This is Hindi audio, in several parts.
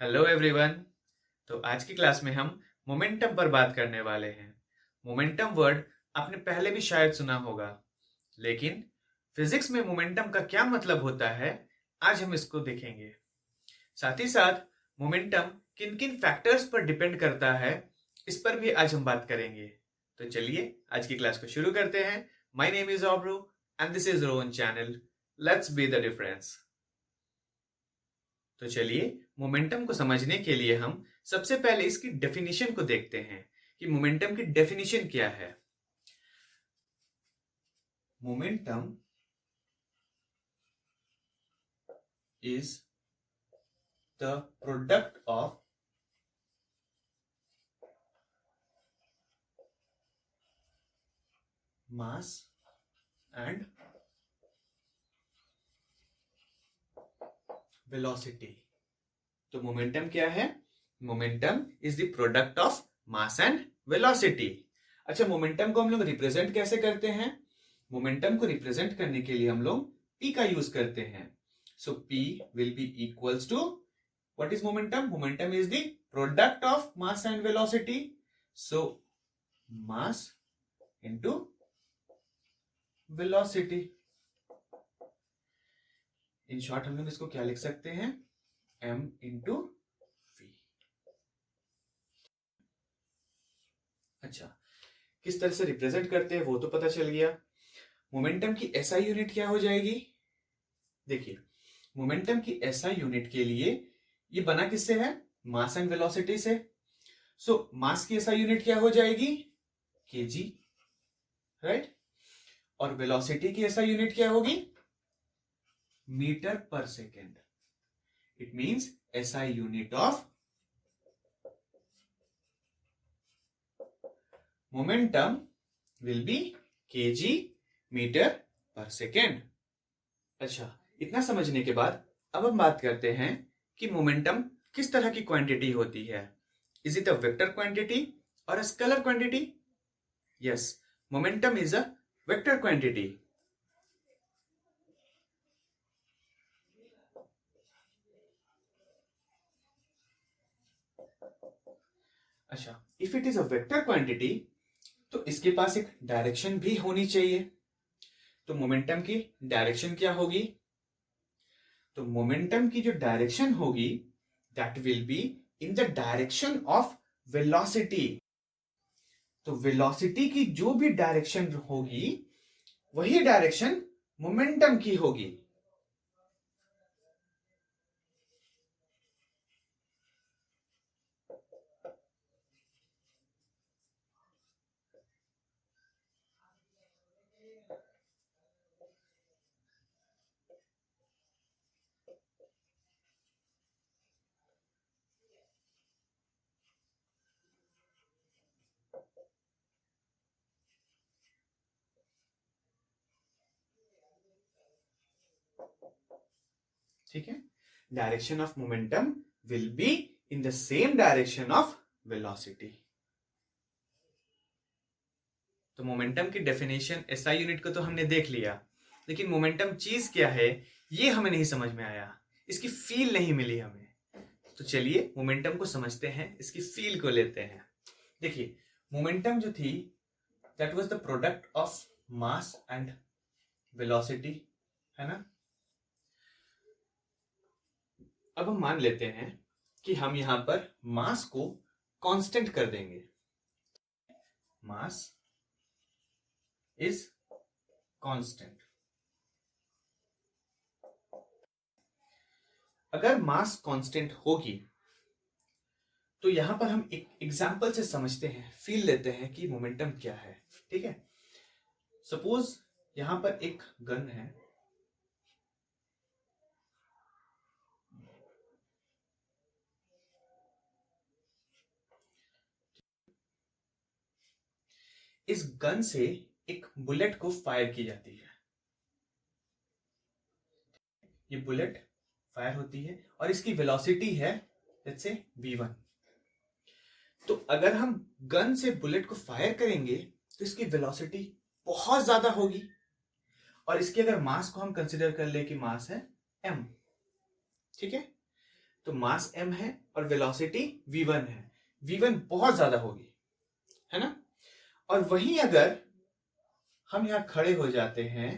Hello everyone. तो आज की क्लास में हम मोमेंटम पर बात करने वाले हैं। मोमेंटम वर्ड आपने पहले भी शायद सुना होगा, लेकिन फिजिक्स में मोमेंटम का क्या मतलब होता है, आज हम इसको देखेंगे। साथ ही साथ मोमेंटम किन किन फैक्टर्स पर डिपेंड करता है, इस पर भी आज हम बात करेंगे। तो चलिए आज की क्लास को शुरू करते हैं। My name is Aabru and this is Rohan channel. Let's be the difference. तो चलिए मोमेंटम को समझने के लिए हम सबसे पहले इसकी डेफिनेशन को देखते हैं कि मोमेंटम की डेफिनेशन क्या है। Momentum is the product of mass and velocity. तो मोमेंटम क्या है? Momentum is the product of mass and velocity. अच्छा, मोमेंटम को हम लोग रिप्रेजेंट कैसे करते हैं? मोमेंटम को रिप्रेजेंट करने के लिए हम लोग P का यूज करते हैं। So P will be equals to what is momentum? Momentum is the product of mass and velocity. So mass into velocity. In short हम लोग इसको क्या लिख सकते हैं? m into V. अच्छा, किस तरह से रिप्रेजेंट करते हैं वो तो पता चल गया। मोमेंटम की एसआई यूनिट क्या हो जाएगी? देखिए, मोमेंटम की एसआई यूनिट के लिए ये बना किससे है? मास एंड वेलोसिटी से। सो मास की एसआई यूनिट क्या हो जाएगी? KG, right. और वेलोसिटी की एसआई यूनिट क्या होगी? मीटर पर second. It means SI unit of momentum will be KG metre पर सेकेंड। अच्छा, इतना समझने के बाद अब हम बात करते हैं कि मोमेंटम किस तरह की क्वांटिटी होती है। Is it a vector quantity और a scalar quantity? Yes, momentum is a vector quantity. अच्छा, if it is a vector quantity तो इसके पास एक डायरेक्शन भी होनी चाहिए। तो मोमेंटम की डायरेक्शन क्या होगी? तो मोमेंटम की जो डायरेक्शन होगी that will be in the direction of velocity. तो वेलोसिटी की जो भी डायरेक्शन होगी वही डायरेक्शन मोमेंटम की होगी। ठीक है, direction of momentum will be in the same direction of velocity. तो मोमेंटम की डेफिनेशन एसआई यूनिट को तो हमने देख लिया, लेकिन मोमेंटम चीज क्या है ये हमें नहीं समझ में आया, इसकी फील नहीं मिली हमें। तो चलिए मोमेंटम को समझते हैं, इसकी फील को लेते हैं। देखिए, मोमेंटम जो थी that was the product of mass and velocity, है ना। अब हम मान लेते हैं कि हम यहां पर मास को कांस्टेंट कर देंगे। Mass is constant. अगर मास कांस्टेंट होगी तो यहां पर हम एक एग्जाम्पल से समझते हैं, फील लेते हैं कि मोमेंटम क्या है। ठीक है, सपोज यहां पर एक गन है। इस गन से एक बुलेट को फायर की जाती है। ये बुलेट फायर होती है और इसकी वेलोसिटी है लेट्स से v1। तो अगर हम गन से बुलेट को फायर करेंगे तो इसकी वेलोसिटी बहुत ज्यादा होगी, और इसकी अगर मास को हम कंसिडर कर ले कि मास है m। ठीक है, तो मास m है और वेलोसिटी v1 है, v1 बहुत ज्यादा होगी, है ना। और वहीं अगर हम यहां खड़े हो जाते हैं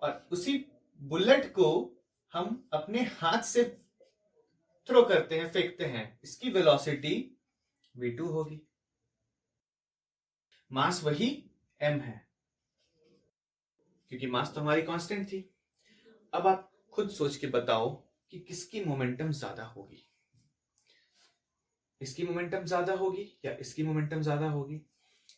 और उसी बुलेट को हम अपने हाथ से थ्रो करते हैं, फेंकते हैं, इसकी वेलोसिटी v2 होगी, मास वही m है, क्योंकि मास तो हमारी कांस्टेंट थी। अब आप खुद सोच के बताओ कि किसकी मोमेंटम ज्यादा होगी, इसकी मोमेंटम ज्यादा होगी या इसकी मोमेंटम ज्यादा होगी।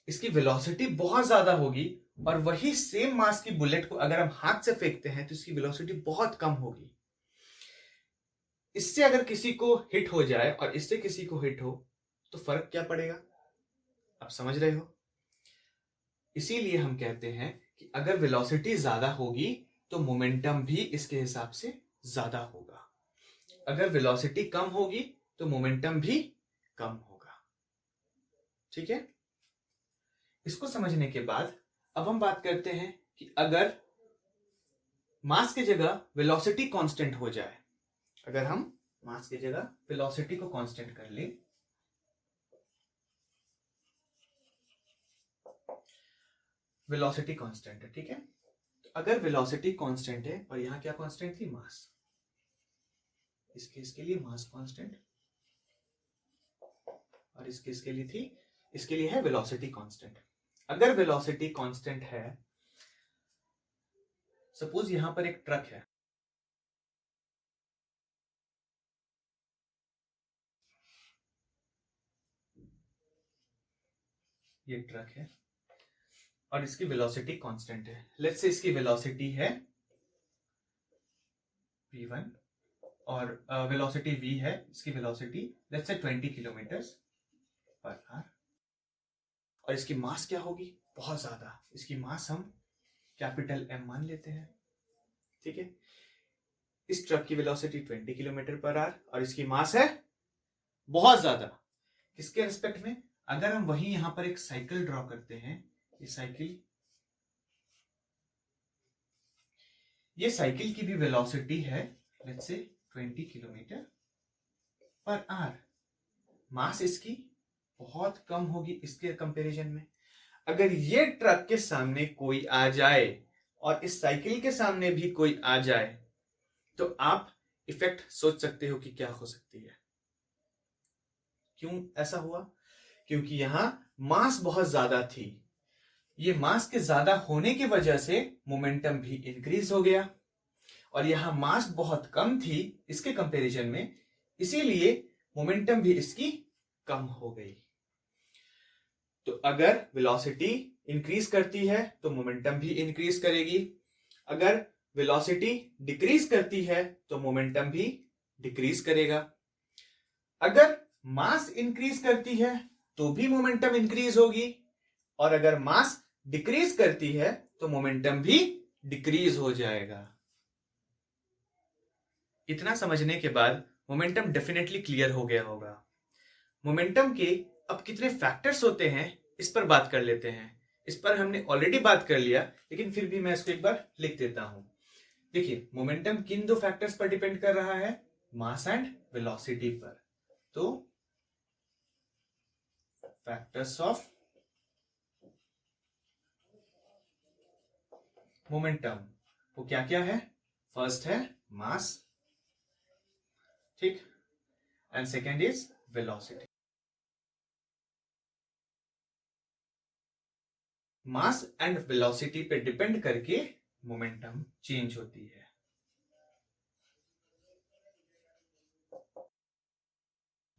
इसकी वेलोसिटी बहुत ज्यादा होगी और वही सेम मास की बुलेट को अगर हम हाथ से फेंकते हैं तो इसकी वेलोसिटी बहुत कम होगी। इससे अगर किसी को हिट हो जाए और इससे किसी को हिट हो तो फर्क क्या पड़ेगा, आप समझ रहे हो। इसीलिए हम कहते हैं कि अगर वेलोसिटी ज्यादा होगी तो मोमेंटम भी इसके हिसाब से ज्यादा होगा, अगर वेलोसिटी कम होगी तो मोमेंटम भी कम होगा। ठीक है, इसको समझने के बाद अब हम बात करते हैं कि अगर मास की जगह वेलोसिटी कांस्टेंट हो जाए, अगर हम मास की जगह वेलोसिटी को कांस्टेंट कर ले, वेलोसिटी कांस्टेंट है, ठीक है। तो अगर वेलोसिटी कांस्टेंट है और यहां क्या कांस्टेंट थी, मास, इस केस के लिए मास कांस्टेंट, और इस केस के लिए थी, इसके लिए है वेलोसिटी कांस्टेंट। अगर वेलोसिटी कांस्टेंट है, सपोज यहां पर एक ट्रक है, ये ट्रक है और इसकी वेलोसिटी कांस्टेंट है, लेट्स से इसकी वेलोसिटी है v1 और वेलोसिटी v है, इसकी velocity let's say 20 kilometre per hour, और इसकी मास क्या होगी, बहुत ज्यादा, इसकी मास हम कैपिटल M मान लेते हैं, ठीक है। इस ट्रक की वेलोसिटी 20 किलोमीटर पर आवर और इसकी मास है बहुत ज्यादा, किसके रिस्पेक्ट में, अगर हम वहीं यहां पर एक साइकिल ड्रॉ करते हैं, ये साइकिल की भी वेलोसिटी है let's say 20 kilometre per hour, मास इसकी बहुत कम होगी इसके कंपैरिजन में। अगर ये ट्रक के सामने कोई आ जाए और इस साइकिल के सामने भी कोई आ जाए तो आप इफेक्ट सोच सकते हो कि क्या हो सकती है। क्यों ऐसा हुआ, क्योंकि यहां मास बहुत ज्यादा थी, ये मास के ज्यादा होने की वजह से मोमेंटम भी इंक्रीज हो गया, और यहां मास बहुत कम थी इसके कंपैरिजन में, इसीलिए मोमेंटम भी इसकी कम हो गई। तो अगर वेलोसिटी इंक्रीज करती है तो मोमेंटम भी इंक्रीज करेगी, अगर वेलोसिटी डिक्रीज करती है तो मोमेंटम भी डिक्रीज करेगा, अगर मास इंक्रीज करती है तो भी मोमेंटम इंक्रीज होगी, और अगर मास डिक्रीज करती है तो मोमेंटम भी डिक्रीज हो जाएगा। इतना समझने के बाद मोमेंटम डेफिनेटली क्लियर हो गया होगा। मोमेंटम के अब कितने फैक्टर्स होते हैं इस पर बात कर लेते हैं। इस पर हमने ऑलरेडी बात कर लिया, लेकिन फिर भी मैं इसको एक बार लिख देता हूं। देखिए, मोमेंटम किन दो फैक्टर्स पर डिपेंड कर रहा है, मास एंड वेलोसिटी पर। तो फैक्टर्स ऑफ मोमेंटम वो क्या क्या है, फर्स्ट है मास, ठीक, and second is velocity. Mass and velocity पे डिपेंड करके मोमेंटम चेंज होती है।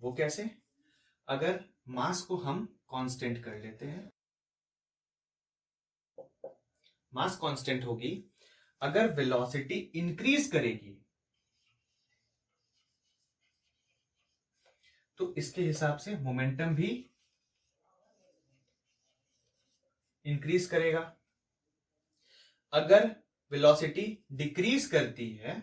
वो कैसे, अगर मास को हम कांस्टेंट कर लेते हैं, मास कांस्टेंट होगी, अगर वेलोसिटी इंक्रीज करेगी तो इसके हिसाब से मोमेंटम भी इंक्रीज करेगा, अगर वेलोसिटी डिक्रीज करती है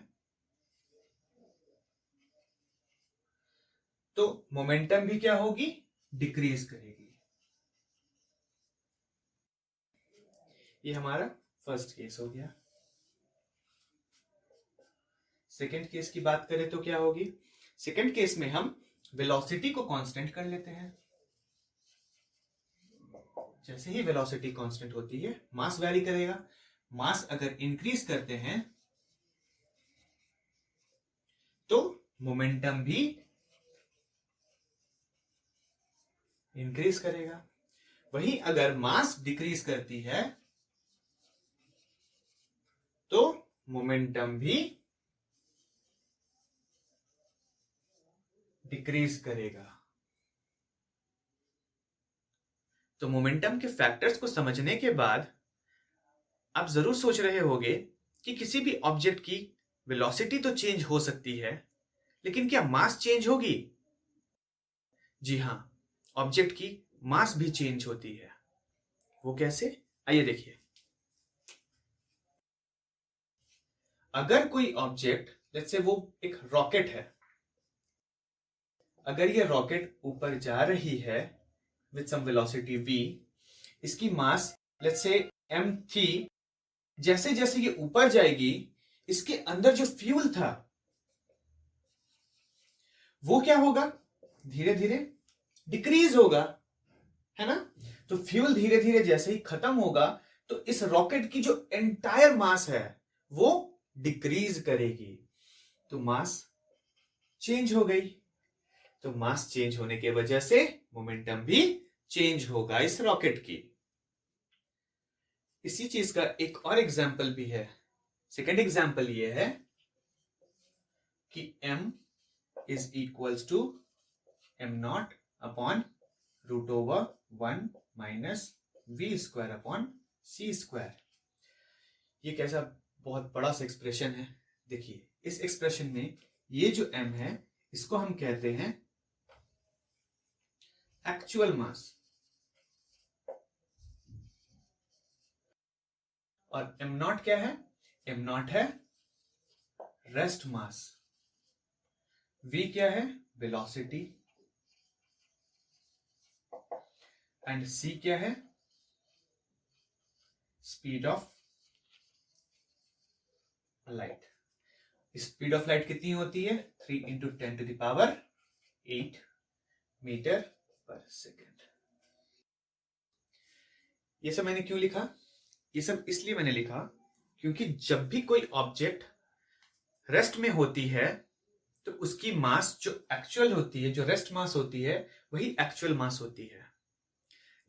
तो मोमेंटम भी क्या होगी, डिक्रीज करेगी। ये हमारा फर्स्ट केस हो गया। सेकेंड केस की बात करें तो क्या होगी, सेकंड केस में हम वेलोसिटी को कांस्टेंट कर लेते हैं। जैसे ही वेलोसिटी कांस्टेंट होती है मास वैरी करेगा। मास अगर इंक्रीज करते हैं तो मोमेंटम भी इंक्रीज करेगा। वहीं अगर मास डिक्रीज करती है तो मोमेंटम भी डिक्रीज करेगा। तो मोमेंटम के फैक्टर्स को समझने के बाद आप जरूर सोच रहे होंगे कि किसी भी ऑब्जेक्ट की वेलोसिटी तो चेंज हो सकती है, लेकिन क्या मास चेंज होगी? जी हां, ऑब्जेक्ट की मास भी चेंज होती है। वो कैसे? आइए देखिए। अगर कोई ऑब्जेक्ट, लेट्स से वो एक रॉकेट है, अगर ये रॉकेट ऊपर जा रही है विथ सम वेलोसिटी v, इसकी मास लेट्स से m थी, जैसे जैसे ये ऊपर जाएगी इसके अंदर जो फ्यूल था वो क्या होगा? धीरे धीरे डिक्रीज होगा, है ना? तो फ्यूल धीरे धीरे जैसे ही खत्म होगा तो इस रॉकेट की जो एंटायर मास है वो डिक्रीज करेगी। तो मास चेंज हो गई। तो मास चेंज होने के वजह से मोमेंटम भी चेंज होगा इस रॉकेट की। इसी चीज का एक और एग्जाम्पल भी है। सेकेंड एग्जाम्पल ये है कि m is equals to m0 upon root over 1 minus v square upon c square. ये कैसा बहुत बड़ा सा एक्सप्रेशन है। देखिए, इस एक्सप्रेशन में ये जो m है इसको हम कहते हैं एक्चुअल मास, और m0 क्या है? m0 है रेस्ट मास। v क्या है? वेलोसिटी। एंड c क्या है? Speed of light. Speed of light कितनी होती है? 3 into 10 to the power 8 metre पर सेकेंड। ये सब मैंने क्यों लिखा? ये सब इसलिए मैंने लिखा क्योंकि जब भी कोई ऑब्जेक्ट रेस्ट में होती है तो उसकी मास जो एक्चुअल होती है, जो रेस्ट मास होती है, वही एक्चुअल मास होती है।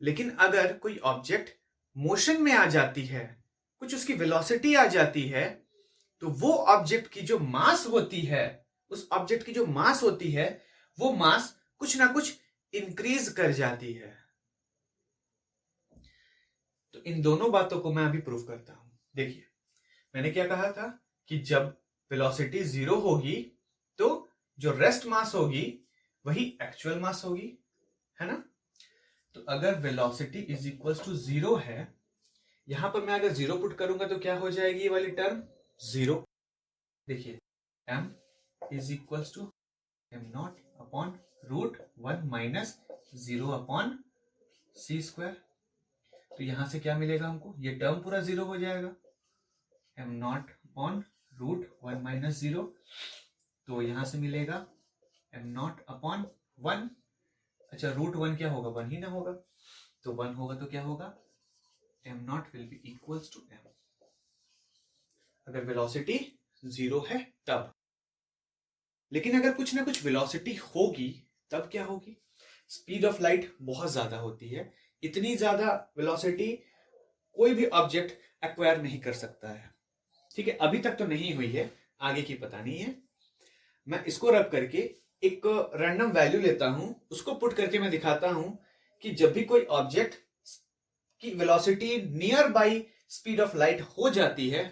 लेकिन अगर कोई ऑब्जेक्ट मोशन में आ जाती है, कुछ उसकी वेलोसिटी आ जाती है, तो वो ऑब्जेक्ट की जो मास होती है, उस ऑब्जेक्ट की जो मास होती है, वो मास कुछ ना कुछ इंक्रीज कर जाती है। तो इन दोनों बातों को मैं अभी प्रूव करता हूं। देखिए, मैंने क्या कहा था कि जब वेलोसिटी 0 होगी तो जो रेस्ट मास होगी वही एक्चुअल मास होगी, है ना? तो अगर वेलोसिटी इज इक्वल्स टू 0 है, यहां पर मैं अगर 0 पुट करूंगा तो क्या हो जाएगी ये वाली टर्म? 0। देखिए, m is equals to m0 upon root 1 minus 0 upon c square. तो यहां से क्या मिलेगा हमको? ये टर्म पूरा 0 हो जाएगा। m0 अपॉन रूट 1 माइनस 0, तो यहां से मिलेगा m0 अपॉन 1। अच्छा, रूट 1 क्या होगा? 1 ही ना होगा, तो 1 होगा तो क्या होगा? m0 will be equals to m। अगर वेलोसिटी 0 है तब। लेकिन अगर कुछ ना कुछ वेलोसिटी होगी तब क्या होगी? स्पीड ऑफ लाइट बहुत ज्यादा होती है। इतनी ज्यादा वेलोसिटी कोई भी ऑब्जेक्ट एक्वायर नहीं कर सकता है। ठीक है, अभी तक तो नहीं हुई है, आगे की पता नहीं है। मैं इसको रब करके एक रैंडम वैल्यू लेता हूं, उसको पुट करके मैं दिखाता हूं कि जब भी कोई ऑब्जेक्ट की velocity near by speed of light हो जाती है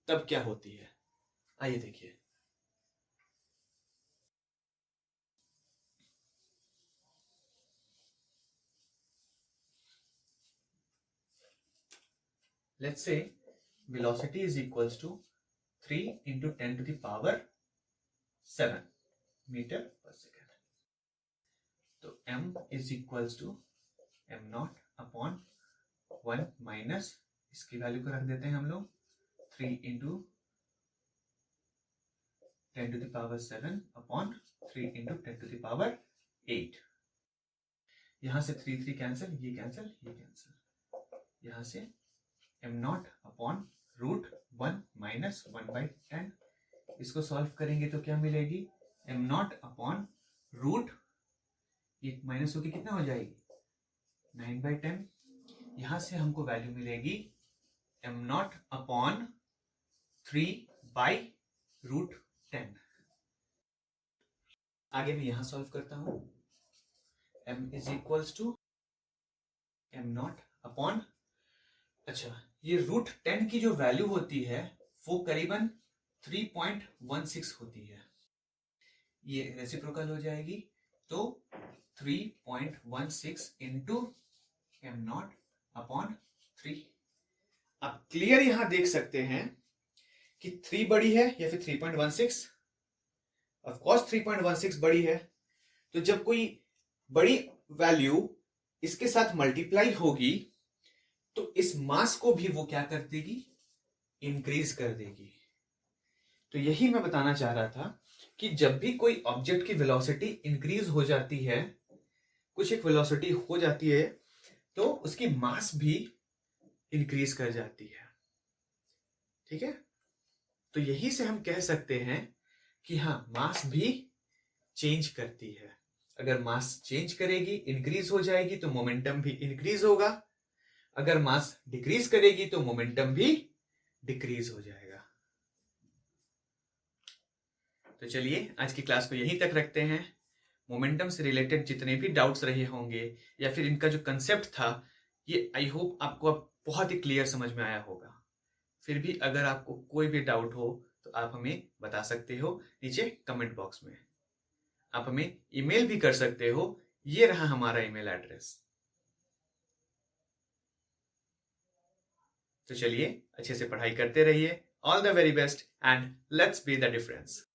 तब क्या होती है। आइए देखिए। Let's say velocity is equals to 3 into 10 to the power 7 मीटर पर सेकेंड। तो m is equals to m0 upon 1 minus, इसकी वैल्यू को रख देते हैं हम लोग 3 into 10 to the power 7 upon 3 into 10 to the power 8। यहां से 3 3 कैंसिल, ये कैंसिल, ये कैंसिल, यहां से m0 अपॉन √1 माइनस 1/10। इसको सॉल्व करेंगे तो क्या मिलेगी, m0 अपॉन रूट, ये माइनस होके कितना हो जाएगी 9/10। यहां से हमको वैल्यू मिलेगी m0 अपॉन 3/√10। आगे मैं यहां सॉल्व करता हूं, m is equals to m0 upon, अच्छा ये √10 की जो वैल्यू होती है वो करीबन 3.16 होती है, ये रेसिप्रोकल हो जाएगी, तो 3.16 इंटू m0 अपॉन 3। आप क्लियर यहां देख सकते हैं कि 3 बड़ी है या फिर 3.16, ऑफ कोर्स 3.16 बड़ी है। तो जब कोई बड़ी वैल्यू इसके साथ मल्टीप्लाई होगी तो इस मास को भी वो क्या कर देगी, इंक्रीज कर देगी। तो यही मैं बताना चाह रहा था कि जब भी कोई ऑब्जेक्ट की वेलोसिटी इंक्रीज हो जाती है, कुछ एक वेलोसिटी हो जाती है, तो उसकी मास भी इंक्रीज कर जाती है। ठीक है, तो यही से हम कह सकते हैं कि हाँ, मास भी चेंज करती है। अगर मास चेंज करेगी, इंक्रीज हो जाएगी, तो मोमेंटम भी इंक्रीज होगा। अगर मास डिक्रीज करेगी तो मोमेंटम भी डिक्रीज हो जाएगा। तो चलिए आज की क्लास को यहीं तक रखते हैं। मोमेंटम से रिलेटेड जितने भी डाउट्स रहे होंगे या फिर इनका जो कंसेप्ट था, ये आई होप आपको अब बहुत ही क्लियर समझ में आया होगा। फिर भी अगर आपको कोई भी डाउट हो तो आप हमें बता सकते हो नीचे कमेंट बॉक्स में। आप हमें ईमेल भी कर सकते हो, ये रहा हमारा ईमेल एड्रेस। तो चलिए अच्छे से पढ़ाई करते रहिए। All the very best and let's be the difference.